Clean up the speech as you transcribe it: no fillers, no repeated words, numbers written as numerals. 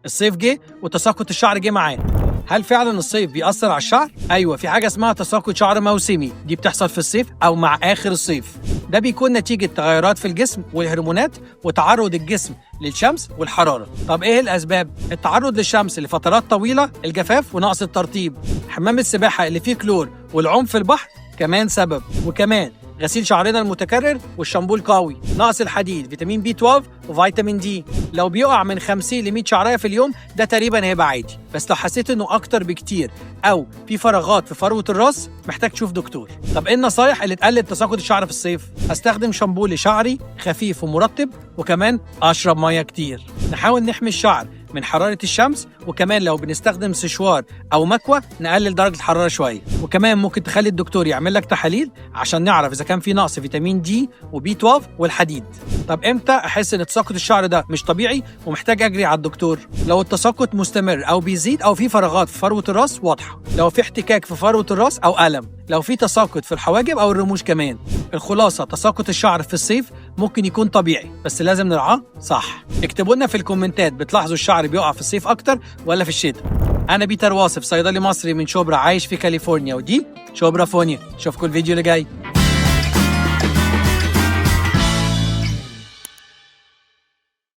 الصيف جه وتساقط الشعر جه معاه. هل فعلا الصيف بيأثر على الشعر؟ أيوة، في حاجة اسمها تساقط شعر موسمي، دي بتحصل في الصيف أو مع آخر الصيف. ده بيكون نتيجة تغيرات في الجسم والهرمونات وتعرض الجسم للشمس والحرارة. طب إيه الأسباب؟ التعرض للشمس لفترات طويلة، الجفاف ونقص الترطيب، حمام السباحة اللي فيه كلور والعوم في البحر كمان سبب، وكمان غسيل شعرنا المتكرر والشامبو القوي، نقص الحديد، فيتامين بي 12 وفيتامين دي. لو بيقع من 50 ل 100 شعرايه في اليوم ده تقريبا هيبقى عادي، بس لو حسيت انه اكتر بكتير او في فراغات في فروه الراس محتاج تشوف دكتور. طب ايه النصايح اللي تقلل تساقط الشعر في الصيف؟ استخدم شامبو لشعري خفيف ومرطب، وكمان اشرب ميه كتير. نحاول نحمي الشعر من حرارة الشمس، وكمان لو بنستخدم سشوار أو مكوى نقلل درجة الحرارة شوية، وكمان ممكن تخلي الدكتور يعمل لك تحاليل عشان نعرف إذا كان في نقص فيتامين دي وبي 12 والحديد. طب إمتى أحس إن تساقط الشعر ده مش طبيعي ومحتاج أجري على الدكتور؟ لو التساقط مستمر أو بيزيد أو في فراغات في فروة الراس واضحة، لو في احتكاك في فروة الراس أو ألم، لو في تساقط في الحواجب أو الرموش كمان. الخلاصة تساقط الشعر في الصيف ممكن يكون طبيعي، بس لازم نرعاه صح. اكتبوا لنا في الكومنتات، بتلاحظوا الشعر بيقع في الصيف أكتر ولا في الشتاء؟ أنا بيتر واصف، صيدلي مصري من شبرا عايش في كاليفورنيا، ودي شبرا فونيا. أشوفكم الفيديو اللي جاي.